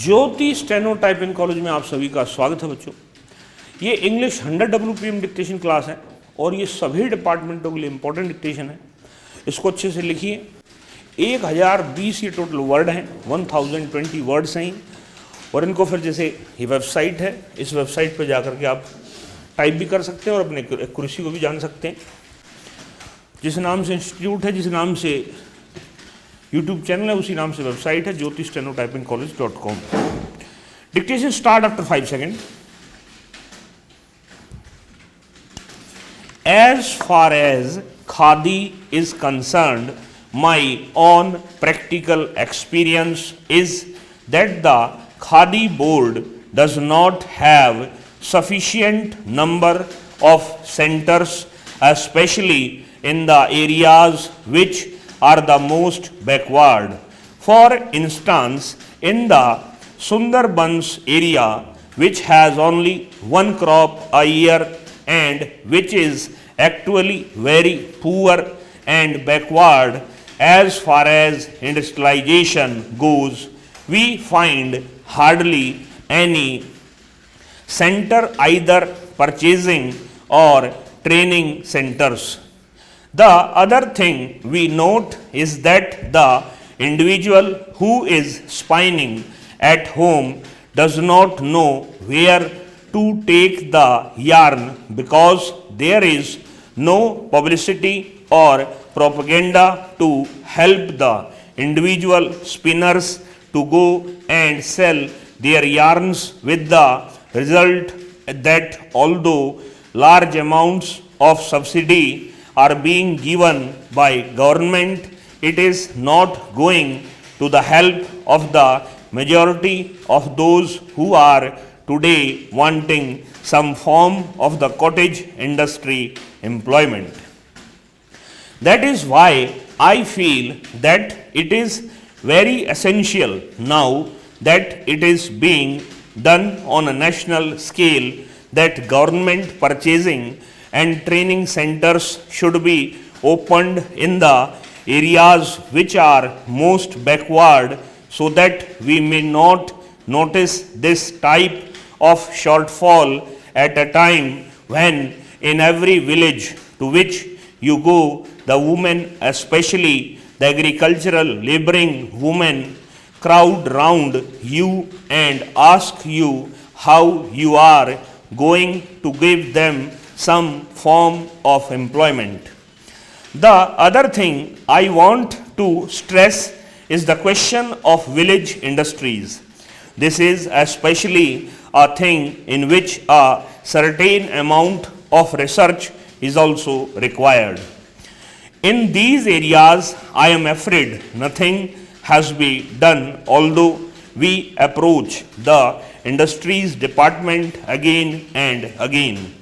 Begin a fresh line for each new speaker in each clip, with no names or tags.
ज्योति steno typing college में आप सभी का स्वागत है बच्चों। ये इंग्लिश 100 WPM डिक्टेशन क्लास है और ये सभी डिपार्टमेंटों के लिए इंपॉर्टेंट डिक्टेशन है। इसको अच्छे से लिखिए। 1020 ये टोटल वर्ड हैं, 1020 वर्ड्स हैं और इनको फिर जैसे ये वेबसाइट है, इस वेबसाइट पर जाकर के आप टाइप भी कर सकते हैं और अपने एक्यूरेसी को भी जान सकते हैं। जिस नाम से इंस्टीट्यूट है, जिस नाम से यूट्यूब चैनल है, उसी नाम से वेबसाइट है jyotistenottypingcollege.com। Dictation start after 5 second. As far as khadi is concerned, my own practical experience is that the khadi board does not have sufficient number of centers, especially in the areas which are the most backward. For instance, in the Sundarbans area, which has only one crop a year and which is actually very poor and backward as far as industrialization goes, we find hardly any center, either purchasing or training centers. The other thing we note is that the individual who is spinning at home does not know where to take the yarn because there is no publicity or propaganda to help the individual spinners to go and sell their yarns, with the result that although large amounts of subsidy are being given by government, it is not going to the help of the majority of those who are today wanting some form of the cottage industry employment. That is why I feel that it is very essential now that it is being done on a national scale that government purchasing and training centers should be opened in the areas which are most backward, so that we may not notice this type of shortfall at a time when in every village to which you go, the women, especially the agricultural laboring women, crowd round you and ask you how you are going to give them some form of employment. The other thing I want to stress is the question of village industries. This is especially a thing in which a certain amount of research is also required. In these areas, I am afraid nothing has been done, although we approach the industries department again and again.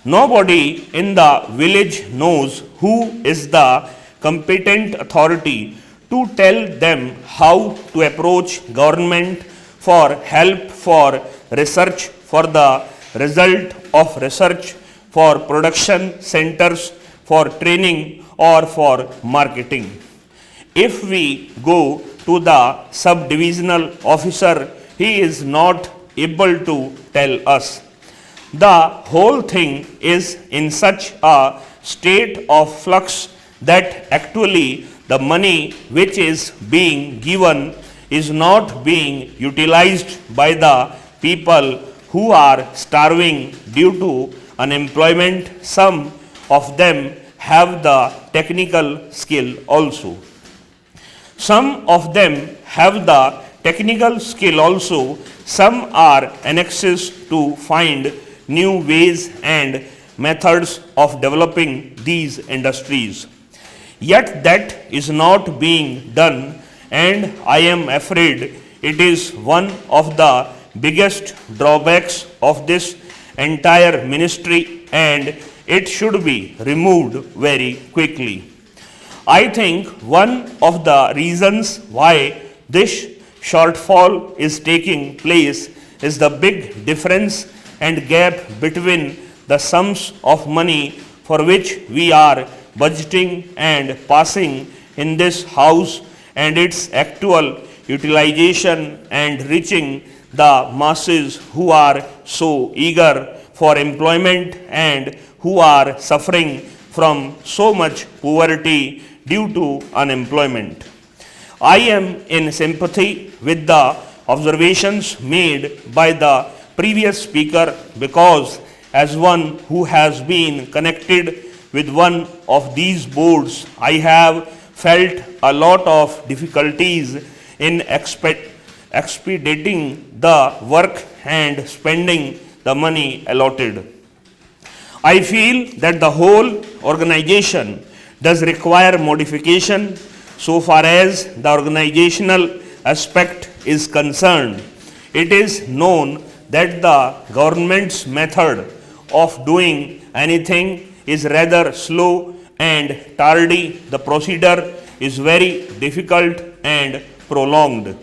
Nobody in the village knows who is the competent authority to tell them how to approach government for help, for research, for the result of research, for production centers, for training or for marketing. If we go to the sub-divisional officer, he is not able to tell us. The whole thing is in such a state of flux that actually the money which is being given is not being utilized by the people who are starving due to unemployment. Some of them have the technical skill also. Some of them have the technical skill also. Some are anxious to find new ways and methods of developing these industries. Yet that is not being done, and I am afraid it is one of the biggest drawbacks of this entire ministry, and it should be removed very quickly. I think one of the reasons why this shortfall is taking place is the big difference and gap between the sums of money for which we are budgeting and passing in this house and its actual utilization and reaching the masses who are so eager for employment and who are suffering from so much poverty due to unemployment. I am in sympathy with the observations made by the previous speaker because, as one who has been connected with one of these boards, I have felt a lot of difficulties in expediting the work and spending the money allotted. I feel that the whole organization does require modification so far as the organizational aspect is concerned. It is known that the government's method of doing anything is rather slow and tardy. The procedure is very difficult and prolonged.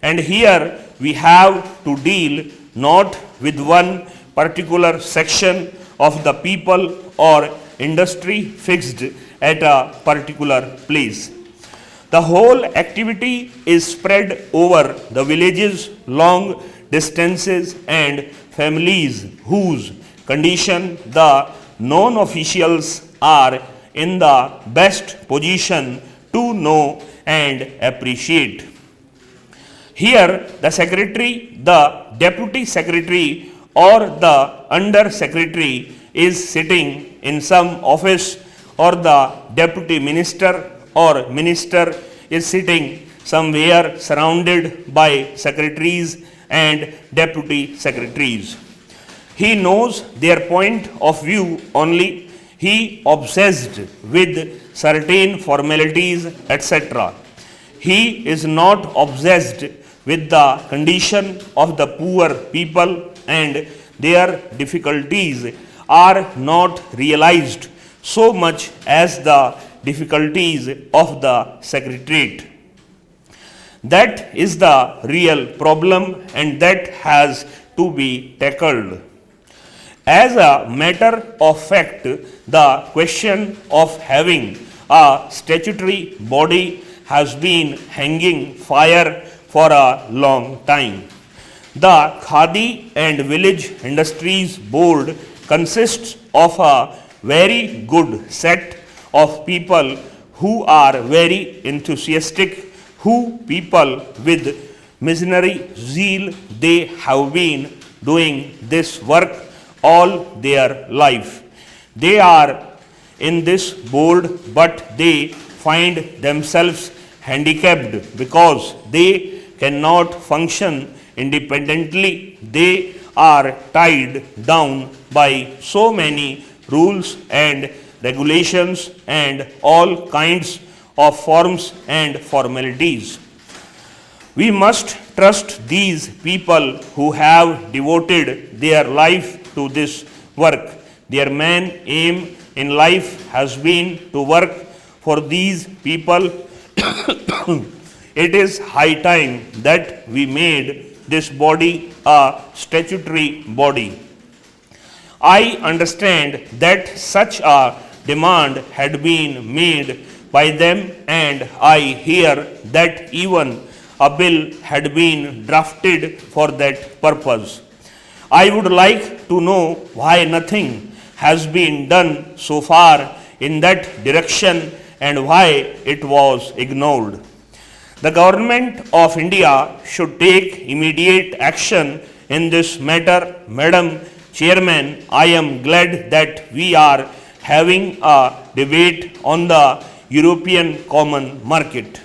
And here we have to deal not with one particular section of the people or industry fixed at a particular place. The whole activity is spread over the villages, long distances, and families whose condition the non-officials are in the best position to know and appreciate. Here, the secretary, the deputy secretary, or the under secretary is sitting in some office, or the deputy minister or minister is sitting somewhere surrounded by secretaries and deputy secretaries. He knows their point of view only. He obsessed with certain formalities, etc. He is not obsessed with the condition of the poor people, and their difficulties are not realized so much as the difficulties of the secretariat. That is the real problem, and that has to be tackled. As a matter of fact, the question of having a statutory body has been hanging fire for a long time. The Khadi and Village Industries Board consists of a very good set of people who are very enthusiastic, who people with missionary zeal. They have been doing this work all their life. They are in this board, but they find themselves handicapped because they cannot function independently. They are tied down by so many rules and regulations and all kinds of forms and formalities. We must trust these people who have devoted their life to this work. Their main aim in life has been to work for these people. It is high time that we made this body a statutory body. I understand that such a demand had been made by them, and I hear that even a bill had been drafted for that purpose. I would like to know why nothing has been done so far in that direction and why it was ignored. The government of India should take immediate action in this matter. Madam Chairman, I am glad that we are having a debate on the European Common Market.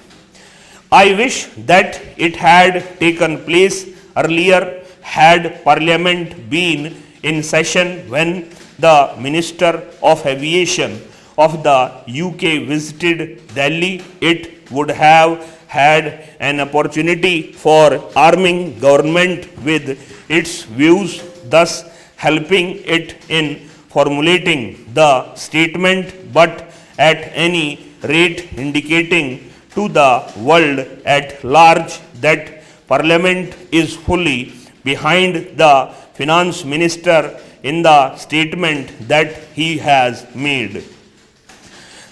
I wish that it had taken place earlier had Parliament been in session when the Minister of Aviation of the UK visited Delhi. It would have had an opportunity for arming government with its views, thus helping it in formulating the statement, but at any rate indicating to the world at large that Parliament is fully behind the Finance Minister in the statement that he has made.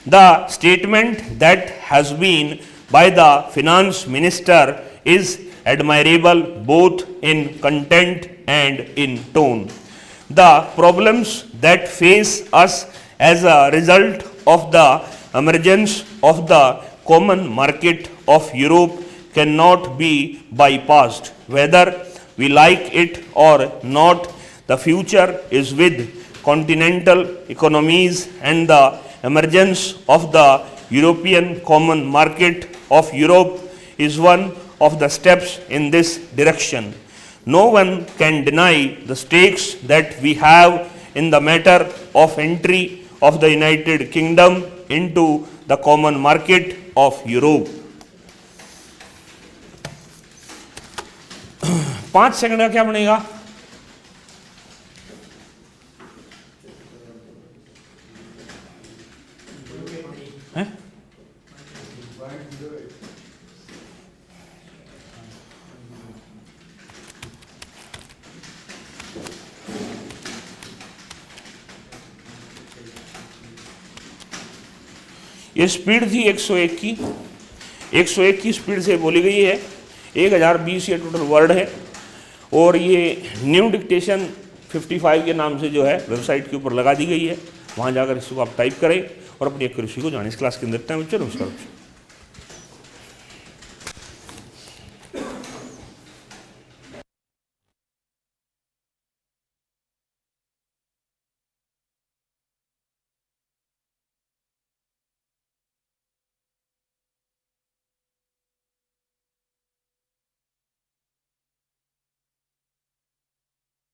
The statement that has been by the Finance Minister is admirable both in content and in tone. The problems that face us as a result of the emergence of the common market of Europe cannot be bypassed. Whether we like it or not, the future is with continental economies, and the emergence of the European common market of Europe is one of the steps in this direction. No one can deny the stakes that we have in the matter of entry of the United Kingdom into the common market of Europe. 5 second का क्या बनेगा? ये speed थी 101 की, 101 की speed से बोली गई है, 1020 ये टोटल वर्ड है, और ये न्यू डिक्टेशन 55 के नाम से जो है वेबसाइट के ऊपर लगा दी गई है, वहाँ जाकर इसको आप टाइप करें और अपनी एक्यूरेसी को जानें। इस क्लास के अंदर टाइम चलो उसका